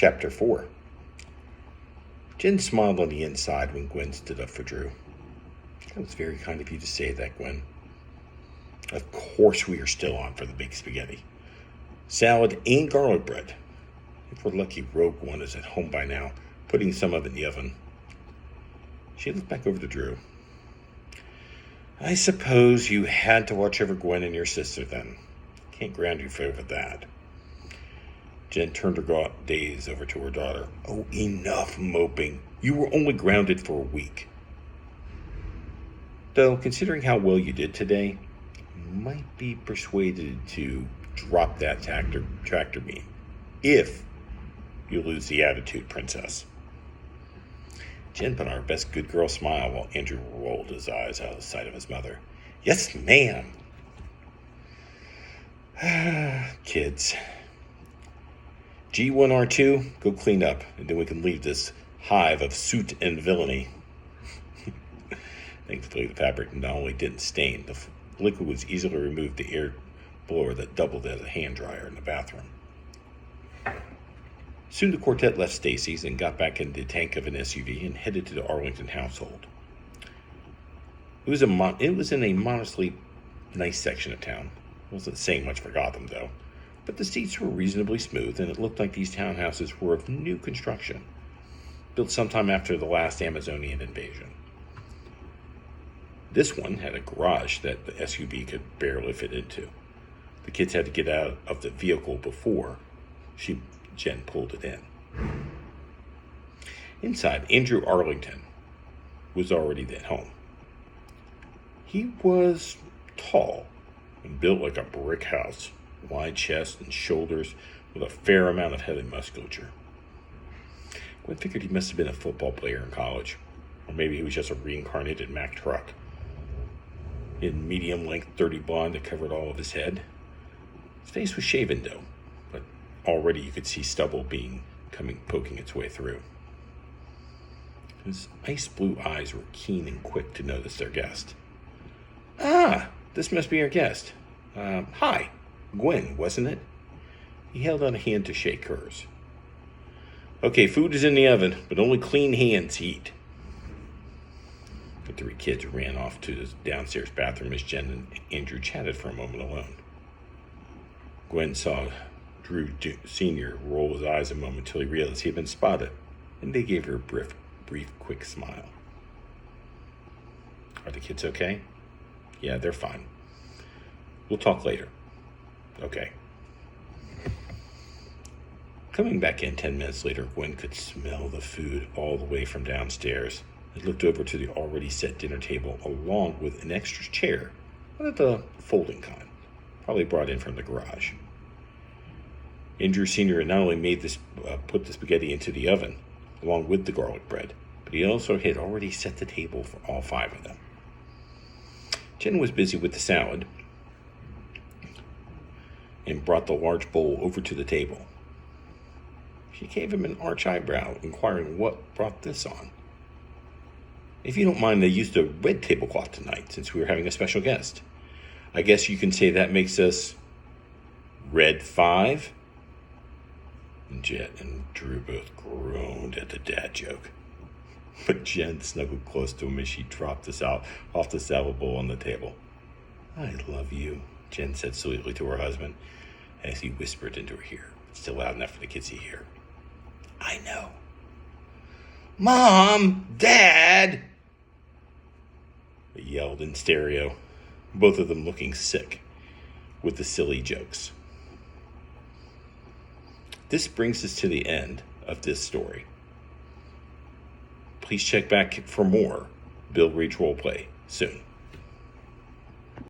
Chapter 4. Jen smiled on the inside when Gwen stood up for Drew. That was very kind of you to say that, Gwen. Of course we are still on for the big spaghetti. Salad and garlic bread. If we're lucky, Rogue One is at home by now, putting some of it in the oven. She looked back over to Drew. I suppose you had to watch over Gwen and your sister then. Can't ground you for that. Jen turned her gaze over to her daughter. Oh, enough moping. You were only grounded for a week. Though, considering how well you did today, you might be persuaded to drop that tractor beam. If you lose the attitude, Princess. Jen put on her best good girl smile while Andrew rolled his eyes out of the sight of his mother. Yes, ma'am. Kids. G1R2, go clean up, and then we can leave this hive of soot and villainy. Thankfully, the fabric not only didn't stain, the liquid was easily removed the air blower that doubled as a hand dryer in the bathroom. Soon the quartet left Stacy's and got back in the tank of an SUV and headed to the Arlington household. It was in a modestly nice section of town. It wasn't saying much for Gotham, though. But the seats were reasonably smooth, and it looked like these townhouses were of new construction, built sometime after the last Amazonian invasion. This one had a garage that the SUV could barely fit into. The kids had to get out of the vehicle before Jen pulled it in. Inside, Andrew Arlington was already at home. He was tall and built like a brick house. Wide chest and shoulders with a fair amount of heavy musculature. Gwen figured he must have been a football player in college, or maybe he was just a reincarnated Mack truck. He had medium-length, dirty blonde that covered all of his head. His face was shaven, though, but already you could see stubble poking its way through. His ice blue eyes were keen and quick to notice their guest. Ah, this must be your guest. Hi. Gwen, wasn't it? He held out a hand to shake hers. Okay, food is in the oven, but only clean hands eat. The three kids ran off to the downstairs bathroom as Jen and Andrew chatted for a moment alone. Gwen saw Drew Sr. roll his eyes a moment until he realized he had been spotted, and they gave her a brief, quick smile. Are the kids okay? Yeah, they're fine. We'll talk later. Okay. Coming back in 10 minutes later, Gwen could smell the food all the way from downstairs and looked over to the already set dinner table along with an extra chair, one of the folding kind, probably brought in from the garage. Andrew Sr. not only put the spaghetti into the oven along with the garlic bread, but he also had already set the table for all five of them. Jen was busy with the salad and brought the large bowl over to the table. She gave him an arch eyebrow, inquiring what brought this on. If you don't mind, they used a red tablecloth tonight, since we were having a special guest. I guess you can say that makes us Red 5? And Jen and Drew both groaned at the dad joke. But Jen snuggled close to him as she dropped this out off the salad bowl on the table. I love you, Jen said sweetly to her husband, as he whispered into her ear, still loud enough for the kids to hear. I know. Mom! Dad! They yelled in stereo, both of them looking sick with the silly jokes. This brings us to the end of this story. Please check back for more Bill Reach Roleplay soon.